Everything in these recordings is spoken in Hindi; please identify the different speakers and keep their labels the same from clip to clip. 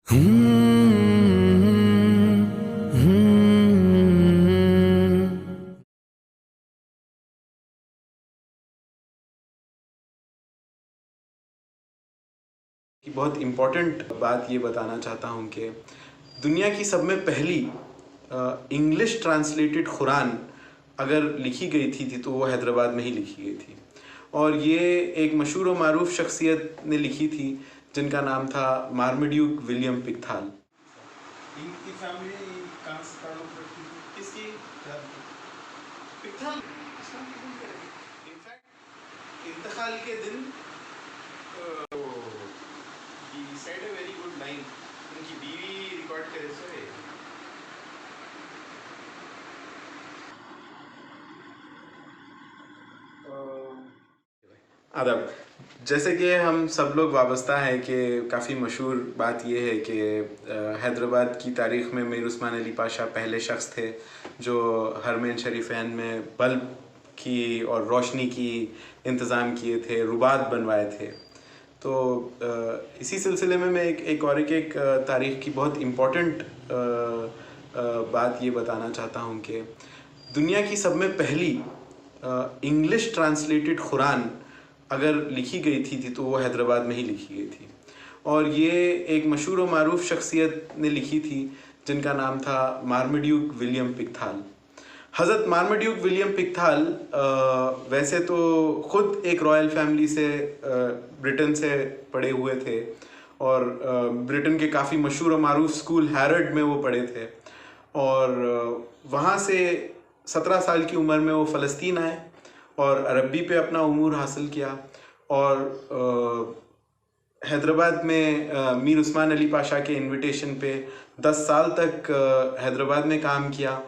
Speaker 1: कि बहुत इम्पोर्टेंट बात ये बताना चाहता हूँ कि दुनिया की सब में पहली इंग्लिश ट्रांसलेटेड कुरान अगर लिखी गई थी तो वो हैदराबाद में ही लिखी गई थी। और ये एक मशहूर व मारूफ शख्सियत ने लिखी थी जिनका नाम था मार्मड्यूक विलियम पिकथाल। इनकी फैमिली कहाँ से ताल्लुक़ रखती थी? किसकी? पिकथाल। इनफैक्ट इंतकाल के दिन he said a very good line. उनकी बीवी रिकॉर्ड करे से आदब। जैसे कि हम सब लोग वाबस्ता हैं कि काफ़ी मशहूर बात यह है कि हैदराबाद की तारीख़ में मीर उस्मान अली पाशा पहले शख्स थे जो हरमैन शरीफैन में बल्ब की और रोशनी की इंतज़ाम किए थे, रुबात बनवाए थे। तो इसी सिलसिले में मैं एक तारीख़ की बहुत इम्पोर्टेंट बात ये बताना चाहता हूँ कि दुनिया की सब में पहली इंग्लिश ट्रांसलेटेड कुरान अगर लिखी गई थी तो वो हैदराबाद में ही लिखी गई थी। और ये एक मशहूर व मारूफ शख्सियत ने लिखी थी जिनका नाम था मार्मड्यूक विलियम पिकथाल। हज़रत मार्मड्यूक विलियम पिकथाल वैसे तो ख़ुद एक रॉयल फैमिली से ब्रिटेन से पढ़े हुए थे और ब्रिटेन के काफ़ी मशहूर व मारूफ स्कूल हैरड में वो पढ़े थे। और वहाँ से 17 साल की उम्र में वो फ़लस्तीन आए और अरबी पे अपना उमूर हासिल किया और हैदराबाद में मीर उस्मान अली पाशा के इनविटेशन पे 10 साल तक हैदराबाद में काम किया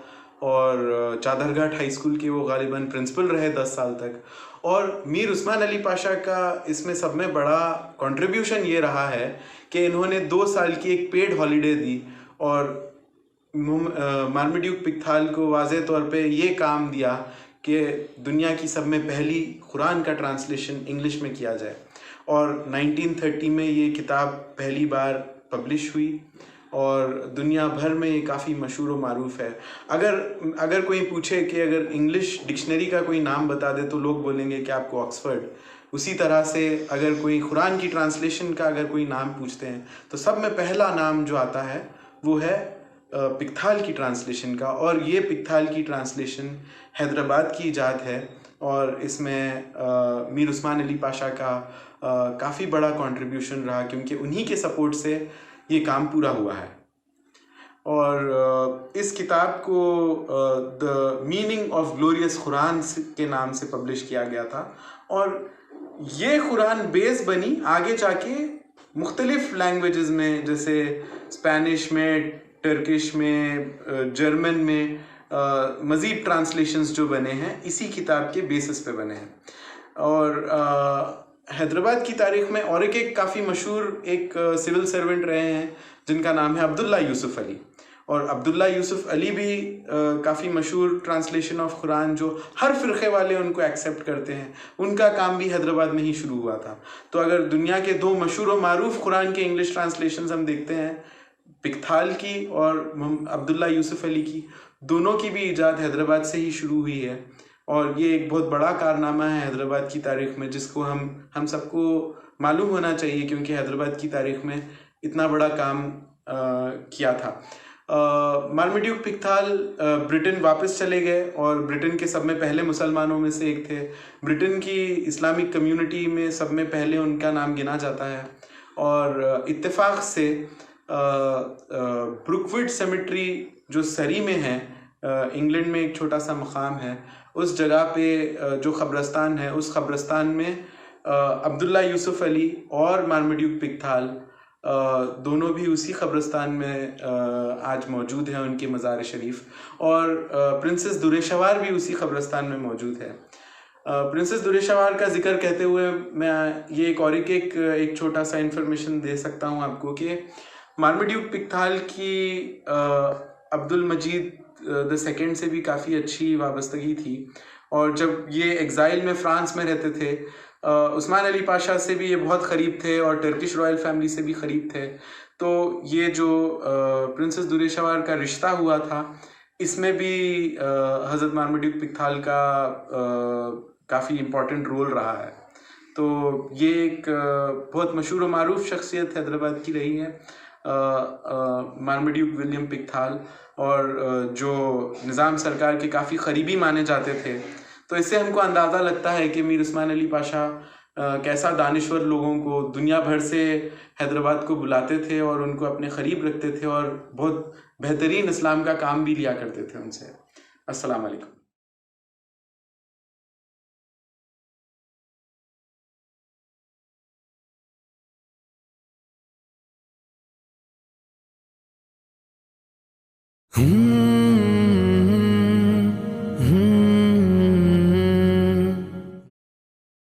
Speaker 1: और चादरघाट हाई स्कूल के वो गालिबन प्रिंसिपल रहे 10 साल तक। और मीर उस्मान अली पाशा का इसमें सब में बड़ा कंट्रीब्यूशन ये रहा है कि इन्होंने 2 साल की एक पेड हॉलीडे दी और मार्मड्यूक पिकथाल को वाज़ेह तौर पे ये काम दिया कि दुनिया की सब में पहली कुरान का ट्रांसलेशन इंग्लिश में किया जाए। और 1930 में ये किताब पहली बार पब्लिश हुई और दुनिया भर में ये काफ़ी मशहूर व मारूफ है। अगर कोई पूछे कि अगर इंग्लिश डिक्शनरी का कोई नाम बता दे तो लोग बोलेंगे कि आपको ऑक्सफर्ड। उसी तरह से अगर कोई कुरान की ट्रांसलेशन का अगर कोई नाम पूछते हैं तो सब में पहला नाम जो आता है वो है पिकथाल की ट्रांसलेशन का। और ये पिकथाल की ट्रांसलेशन हैदराबाद की इजाद है और इसमें मीर उस्मान अली पाशा का काफ़ी बड़ा कंट्रीब्यूशन रहा क्योंकि उन्हीं के सपोर्ट से ये काम पूरा हुआ है। और इस किताब को the meaning of glorious Quran के नाम से पब्लिश किया गया था। और ये कुरान बेस बनी आगे जाके मुख्तलिफ लैंग्वेजेस में, जैसे स्पेनिश में, टर्किश में, जर्मन में मज़ीद ट्रांसलेशंस जो बने हैं इसी किताब के बेसिस पे बने हैं। और हैदराबाद की तारीख़ में और एक काफ़ी मशहूर एक सिविल सर्वेंट रहे हैं जिनका नाम है अब्दुल्ला यूसुफ अली। और अब्दुल्ला यूसुफ अली भी काफ़ी मशहूर ट्रांसलेशन ऑफ कुरान जो हर फ़िरक़े वाले उनको एक्सेप्ट करते हैं, उनका काम भी हैदराबाद में ही शुरू हुआ था। तो अगर दुनिया के 2 मशहूर व मारूफ कुरान के इंग्लिश ट्रांसलेशंस हम देखते हैं, पिकथाल की और अब्दुल्ला यूसुफ अली की, दोनों की भी इजाद हैदराबाद से ही शुरू हुई है। और ये एक बहुत बड़ा कारनामा है हैदराबाद की तारीख़ में जिसको हम सबको मालूम होना चाहिए क्योंकि हैदराबाद की तारीख़ में इतना बड़ा काम किया था। मार्मड्यूक पिकथाल ब्रिटेन वापस चले गए और ब्रिटेन के सब में पहले मुसलमानों में से एक थे। ब्रिटेन की इस्लामिक कम्युनिटी में सब में पहले उनका नाम गिना जाता है। और इत्तेफाक से ब्रुकवुड सेमेट्री जो सरी में है, इंग्लैंड में एक छोटा सा मकाम है, उस जगह पे जो क़ब्रस्तान है उस क़ब्रस्तान में अब्दुल्ला यूसुफ अली और मार्मड्यूक पिकथाल दोनों भी उसी क़ब्रस्तान में आज मौजूद हैं, उनके मज़ार शरीफ। और प्रिंसेस दुरेशवार भी उसी क़ब्रस्तान में मौजूद है। प्रिंसेस दुरेशवार का जिक्र कहते हुए मैं ये एक छोटा सा इन्फॉर्मेशन दे सकता हूँ आपको कि मार्मड्यूक पिकथाल की अब्दुल मजीद द सेकंड से भी काफ़ी अच्छी वाबस्तगी थी। और जब ये एग्ज़ाइल में फ़्रांस में रहते थे, उस्मान अली पाशा से भी ये बहुत क़रीब थे और टर्किश रॉयल फैमिली से भी क़रीब थे। तो ये जो प्रिंसेस दुरेशावार का रिश्ता हुआ था, इसमें भी हज़रत मारमड्यूक पिकथाल का काफ़ी इम्पोर्टेंट रोल रहा है। तो ये एक बहुत मशहूर व मारूफ शख्सियत हैदराबाद की रही है, मारमड्यूक विलियम पिकथाल, और जो निज़ाम सरकार के काफ़ी करीबी माने जाते थे। तो इससे हमको अंदाज़ा लगता है कि मीर उस्मान अली पाशा कैसा दानिश्वर लोगों को दुनिया भर से हैदराबाद को बुलाते थे और उनको अपने करीब रखते थे और बहुत बेहतरीन इस्लाम का काम भी लिया करते थे उनसे। अस्सलाम वालेकुम।
Speaker 2: Hmm.